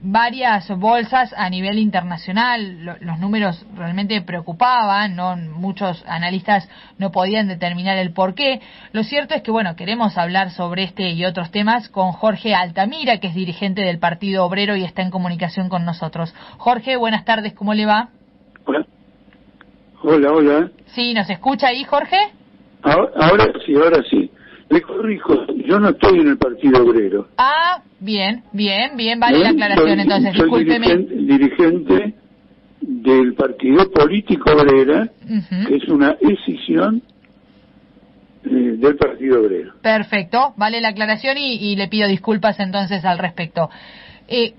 varias bolsas a nivel internacional. Los números realmente preocupaban, ¿no? Muchos analistas no podían determinar el porqué. Lo cierto es que, bueno, queremos hablar sobre este y otros temas con Jorge Altamira, que es dirigente del Partido Obrero y está en comunicación con nosotros. Jorge, buenas tardes, ¿cómo le va? Hola. Hola. Sí, ¿nos escucha ahí, Jorge? Ahora sí. Le corrijo, yo no estoy en el Partido Obrero. Ah, bien, vale la aclaración entonces, discúlpeme. Soy dirigente del Partido Político Obrera, que es una escisión del Partido Obrero. Perfecto, vale la aclaración y le pido disculpas entonces al respecto.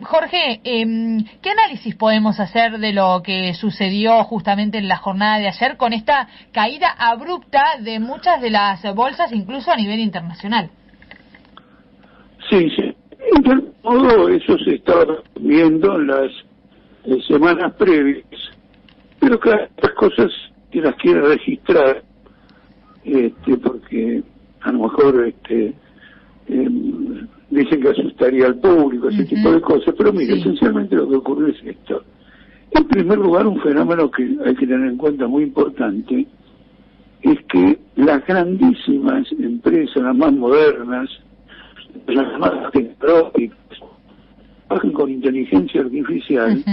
Jorge, ¿qué análisis podemos hacer de lo que sucedió justamente en la jornada de ayer con esta caída abrupta de muchas de las bolsas, incluso a nivel internacional? Sí. De modo, eso se estaba viendo en las semanas previas, pero claro, las cosas que las quiere registrar, porque a lo mejor dicen que asustaría al público, ese tipo de cosas, pero mire, esencialmente lo que ocurrió es esto. En primer lugar, un fenómeno que hay que tener en cuenta muy importante es que las grandísimas empresas, las más modernas, las más tecnológicas, trabajan con inteligencia artificial,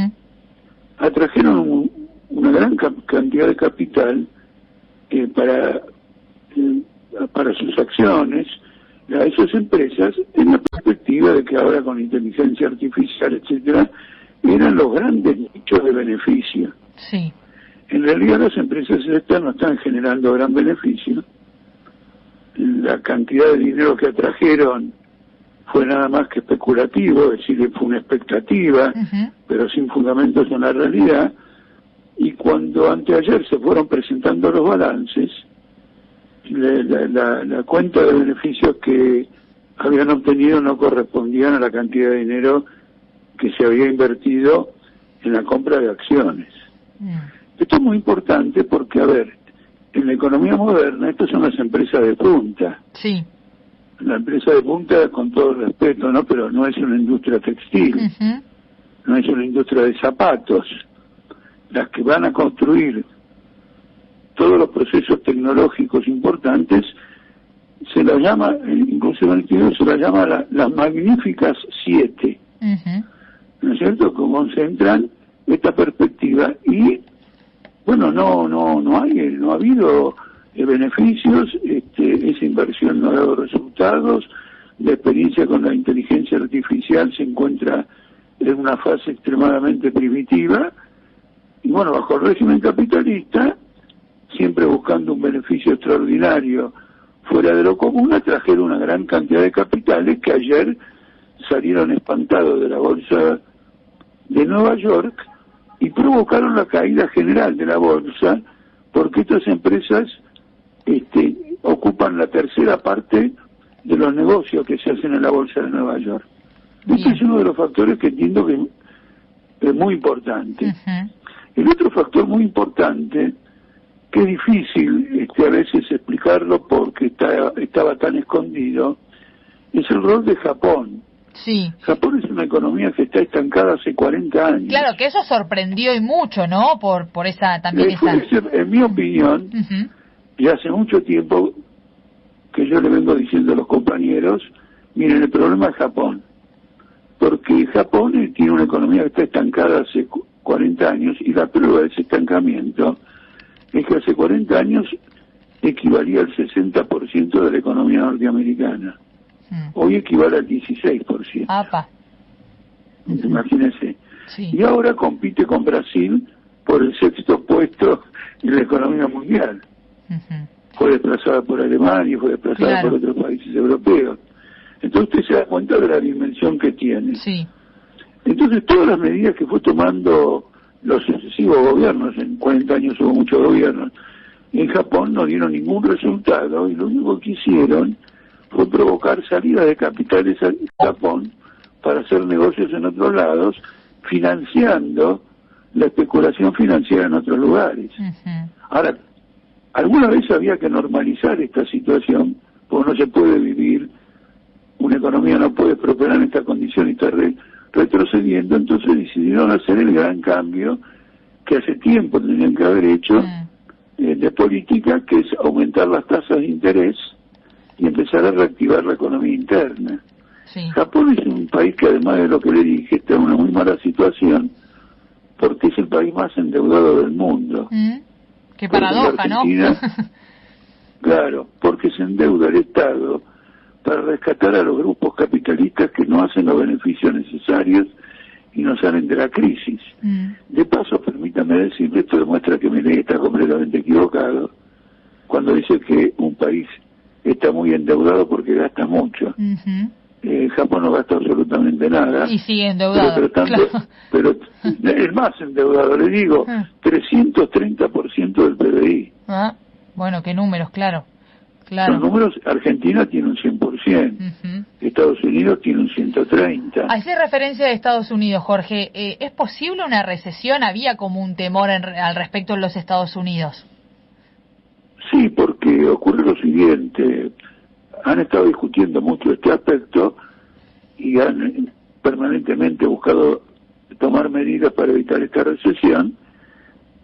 atrajeron una gran cantidad de capital para sus acciones a esas empresas, en la perspectiva de que ahora con inteligencia artificial, etcétera, eran los grandes nichos de beneficio. Sí. En realidad las empresas estas no están generando gran beneficio. La cantidad de dinero que atrajeron fue nada más que especulativo, es decir, fue una expectativa, pero sin fundamentos en la realidad. Y cuando anteayer se fueron presentando los balances, la cuenta de beneficios que habían obtenido no correspondían a la cantidad de dinero que se había invertido en la compra de acciones. Esto es muy importante porque, a ver, en la economía moderna, estas son las empresas de punta. Sí. La empresa de punta, con todo el respeto, ¿no? Pero no es una industria textil, no es una industria de zapatos. Las que van a construir todos los procesos tecnológicos importantes, se las llama, inclusive en el título, se las llama las magníficas 7. ¿No es cierto? Que concentran esta perspectiva y, bueno, no ha habido beneficios, esa inversión no ha dado resultados, la experiencia con la inteligencia artificial se encuentra en una fase extremadamente primitiva, y bueno, bajo el régimen capitalista, siempre buscando un beneficio extraordinario fuera de lo común, atrajeron una gran cantidad de capitales que ayer salieron espantados de la bolsa de Nueva York y provocaron la caída general de la bolsa, porque estas empresas ocupan la tercera parte de los negocios que se hacen en la bolsa de Nueva York. Este es uno de los factores que entiendo que es muy importante. El otro factor muy importante, que es difícil a veces explicarlo porque estaba tan escondido, es el rol de Japón. Sí. Japón es una economía que está estancada hace 40 años. Claro, que eso sorprendió y mucho, ¿no? Por esa también esa... En mi opinión, y hace mucho tiempo que yo le vengo diciendo a los compañeros, miren, el problema es Japón. Porque Japón tiene una economía que está estancada hace 40 años y la prueba de ese estancamiento es que hace 40 años equivalía al 60% de la economía norteamericana. Hoy equivale al 16%. ¡Apa! Imagínense. Sí. Y ahora compite con Brasil por el 6º puesto en la economía mundial. Fue desplazada por Alemania, fue desplazada por otros países europeos. Entonces usted se da cuenta de la dimensión que tiene. Sí. Entonces todas las medidas que fue tomando los sucesivos gobiernos, en 40 años hubo muchos gobiernos, en Japón no dieron ningún resultado y lo único que hicieron fue provocar salida de capitales a Japón para hacer negocios en otros lados, financiando la especulación financiera en otros lugares. Ahora, alguna vez había que normalizar esta situación, porque no se puede vivir, una economía no puede prosperar en esta condición y estar retrocediendo, entonces decidieron hacer el gran cambio que hace tiempo tenían que haber hecho de política, que es aumentar las tasas de interés y empezar a reactivar la economía interna. Sí. Japón es un país que, además de lo que le dije, está en una muy mala situación porque es el país más endeudado del mundo. Qué paradoja, ¿no? Claro, porque se endeuda el Estado para rescatar a los grupos capitalistas que no hacen los beneficios necesarios y no salen de la crisis. De paso, permítame decirle, esto demuestra que Milei está completamente equivocado cuando dice que un país está muy endeudado porque gasta mucho. Japón no gasta absolutamente nada. Y sigue endeudado. Pero el más endeudado, le digo, 330% del PBI. Bueno, qué números, claro. Los números, Argentina tiene un 100%, Estados Unidos tiene un 130%. Hace referencia a Estados Unidos, Jorge. ¿Es posible una recesión? Había como un temor al respecto en los Estados Unidos. Sí, porque ocurre lo siguiente. Han estado discutiendo mucho este aspecto y han permanentemente buscado tomar medidas para evitar esta recesión,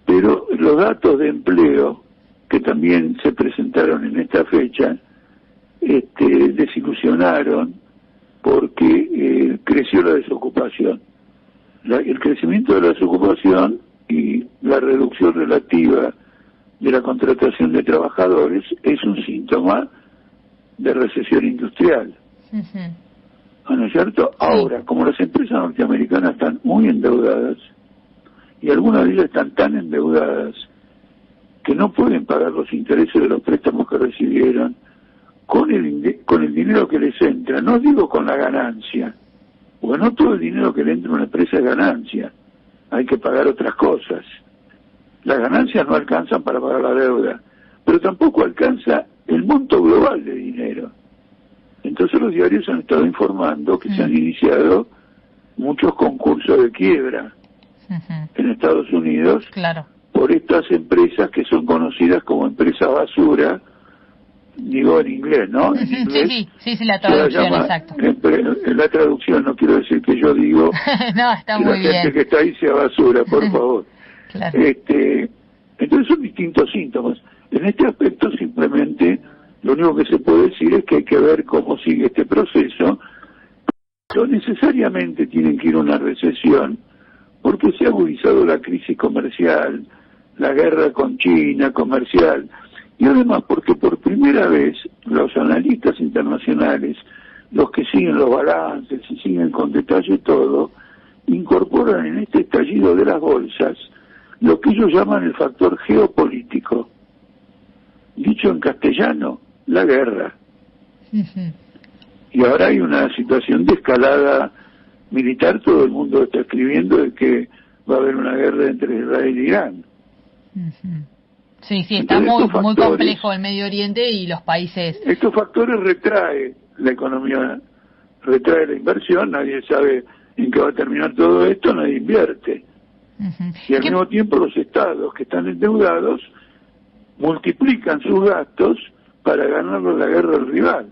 pero los datos de empleo que también se presentaron en esta fecha desilusionaron porque creció la desocupación. El crecimiento de la desocupación y la reducción relativa de la contratación de trabajadores es un síntoma de recesión industrial. ¿No es cierto? Ahora, como las empresas norteamericanas están muy endeudadas, y algunas de ellas están tan endeudadas que no pueden pagar los intereses de los préstamos que recibieron, con el dinero que les entra, no digo con la ganancia, porque no todo el dinero que le entra a una empresa es ganancia, hay que pagar otras cosas. Las ganancias no alcanzan para pagar la deuda, pero tampoco alcanza el monto global de dinero. Entonces los diarios han estado informando que se han iniciado muchos concursos de quiebra en Estados Unidos por estas empresas que son conocidas como empresas basura, digo en inglés, ¿no? En inglés, sí, la traducción, exacto. En la traducción no quiero decir que yo digo no, está muy que la gente que está ahí sea basura, por favor. Claro. Entonces son distintos síntomas. En este aspecto simplemente lo único que se puede decir es que hay que ver cómo sigue este proceso. No necesariamente tienen que ir a una recesión, porque se ha agudizado la crisis comercial, la guerra con China comercial, y además porque por primera vez los analistas internacionales, los que siguen los balances y siguen con detalle todo, incorporan en este estallido de las bolsas lo que ellos llaman el factor geopolítico. Dicho en castellano, la guerra. Y ahora hay una situación de escalada militar, todo el mundo está escribiendo de que va a haber una guerra entre Israel y Irán. Sí, está muy complejo el Medio Oriente y los países. Estos factores retraen la economía, retrae la inversión, nadie sabe en qué va a terminar todo esto, nadie invierte. Y al mismo tiempo los estados que están endeudados multiplican sus gastos para ganarle la guerra al rival.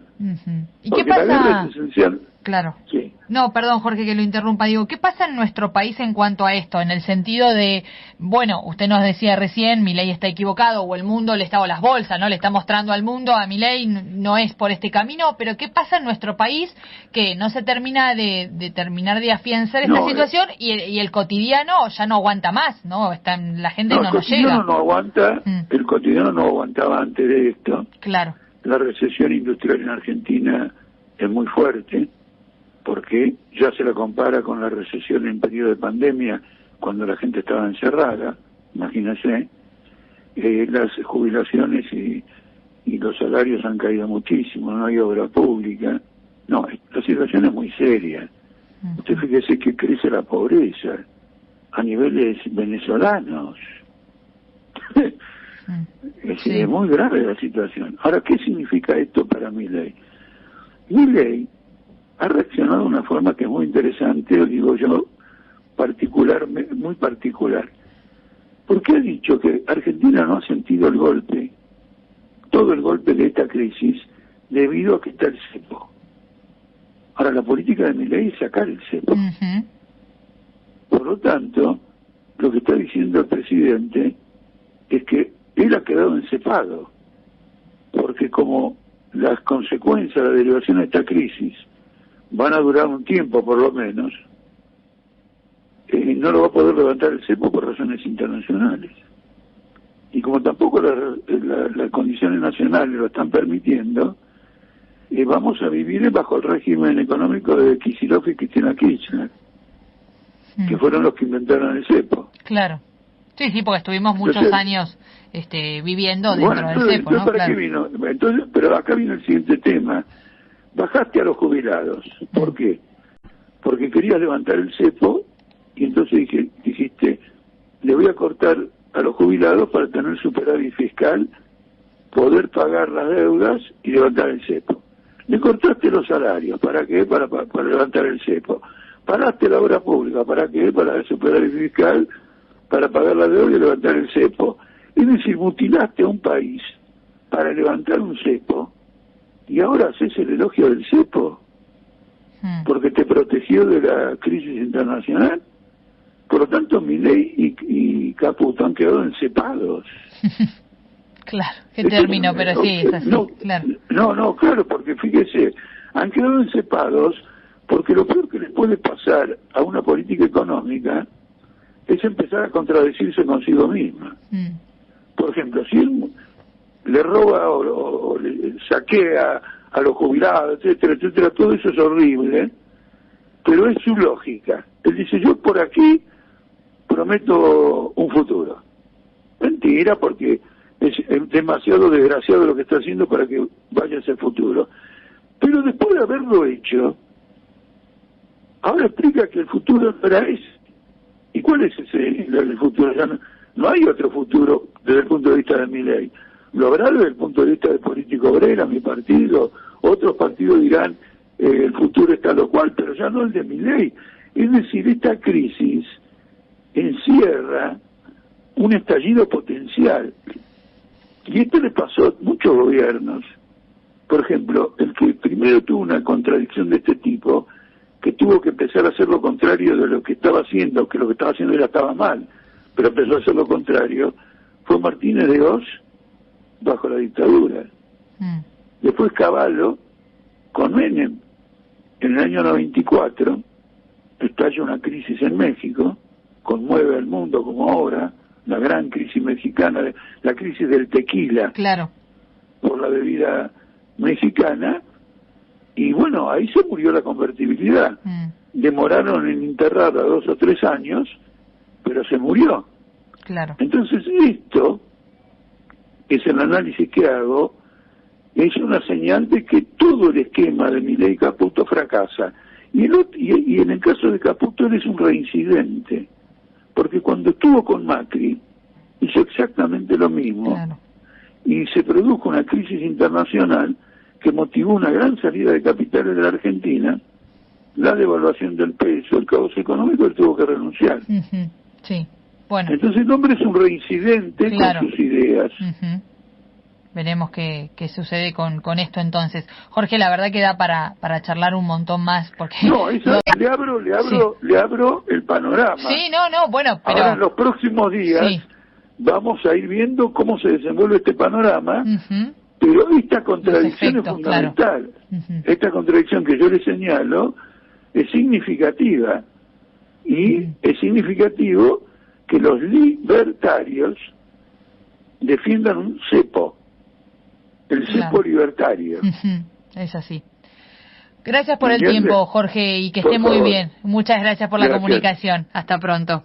¿Y porque qué pasa? La guerra es esencial. Claro. Sí. No, perdón, Jorge, que lo interrumpa. Digo, ¿qué pasa en nuestro país en cuanto a esto? En el sentido de, bueno, usted nos decía recién, Milei está equivocado, o el mundo le está, o las bolsas, ¿no? Le está mostrando al mundo, a Milei no es por este camino, pero ¿qué pasa en nuestro país que no se termina de afianzar esta situación y el cotidiano ya no aguanta más, ¿no? La gente no nos llega. El cotidiano no aguanta, el cotidiano no aguantaba antes de esto. Claro. La recesión industrial en Argentina es muy fuerte, porque ya se la compara con la recesión en periodo de pandemia, cuando la gente estaba encerrada, imagínense, las jubilaciones y los salarios han caído muchísimo, no hay obra pública, no, la situación es muy seria. Usted fíjese que crece la pobreza a niveles venezolanos. Es muy grave la situación. Ahora, ¿qué significa esto para Milei? Milei ha reaccionado de una forma que es muy interesante, lo digo yo, muy particular, porque ha dicho que Argentina no ha sentido el golpe, todo el golpe de esta crisis, debido a que está el cepo. Ahora, la política de Milei es sacar el cepo. lo tanto, lo que está diciendo el presidente es que él ha quedado encepado, porque como las consecuencias, la derivación de esta crisis van a durar un tiempo por lo menos, no lo va a poder levantar el cepo por razones internacionales. Y como tampoco las condiciones nacionales lo están permitiendo, vamos a vivir bajo el régimen económico de Kicillof y Cristina Kirchner, que fueron los que inventaron el cepo. Claro. Sí, porque estuvimos muchos años viviendo dentro del cepo, ¿no? ¿Para qué vino? Entonces, pero acá vino el siguiente tema. Bajaste a los jubilados. ¿Por qué? Porque querías levantar el cepo y entonces dijiste, le voy a cortar a los jubilados para tener superávit fiscal, poder pagar las deudas y levantar el cepo. Le cortaste los salarios. ¿Para qué? Para levantar el cepo. Paraste la obra pública. ¿Para qué? Para el superávit fiscal, para pagar la deuda y levantar el cepo. Es decir, mutilaste a un país para levantar un cepo y ahora haces el elogio del cepo porque te protegió de la crisis internacional. Por lo tanto, Milei y Caputo han quedado encepados. Claro, qué término, pero sí, es así, claro. Claro, porque fíjese, han quedado encepados porque lo peor que les puede pasar a una política económica es empezar a contradecirse consigo misma. Por ejemplo, si él le roba o le saquea a los jubilados, etcétera, todo eso es horrible, pero es su lógica. Él dice, yo por aquí prometo un futuro. Mentira, porque es demasiado desgraciado lo que está haciendo para que vaya hacia el futuro. Pero después de haberlo hecho, ahora explica que el futuro no era ese. ¿Y cuál es el futuro? Ya no hay otro futuro desde el punto de vista de Milei. Lo habrá desde el punto de vista del político obrera, mi partido. Otros partidos dirán el futuro está lo cual, pero ya no el de Milei. Es decir, esta crisis encierra un estallido potencial. Y esto le pasó a muchos gobiernos. Por ejemplo, el que primero tuvo una contradicción de este tipo, que tuvo que empezar a hacer lo contrario de lo que estaba haciendo, que lo que estaba haciendo ya estaba mal, pero empezó a hacer lo contrario, fue Martínez de Oz bajo la dictadura. Después Cavallo con Menem. En el año 94 estalla una crisis en México, conmueve al mundo como ahora, la gran crisis mexicana, la crisis del tequila, claro, por la bebida mexicana, y bueno, ahí se murió la convertibilidad. Demoraron en enterrarla 2 o 3 años, pero se murió. Claro. Entonces esto, es el análisis que hago, es una señal de que todo el esquema de Milei y Caputo fracasa. Y en el caso de Caputo él es un reincidente, porque cuando estuvo con Macri hizo exactamente lo mismo, claro, y se produjo una crisis internacional que motivó una gran salida de capitales de la Argentina, la devaluación del peso, el caos económico, él tuvo que renunciar. Sí, bueno. Entonces el hombre es un reincidente, claro, con sus ideas. Veremos qué sucede con esto entonces. Jorge, la verdad que da para charlar un montón más, porque... No, le abro el panorama. Sí, bueno, pero... Ahora en los próximos días vamos a ir viendo cómo se desenvuelve este panorama, pero esta contradicción es fundamental. Claro. Esta contradicción que yo le señalo es significativa, y es significativo que los libertarios defiendan un cepo, el cepo libertario. Es así. Gracias por el tiempo, Jorge, y que esté muy bien. Muchas gracias por la comunicación. Hasta pronto.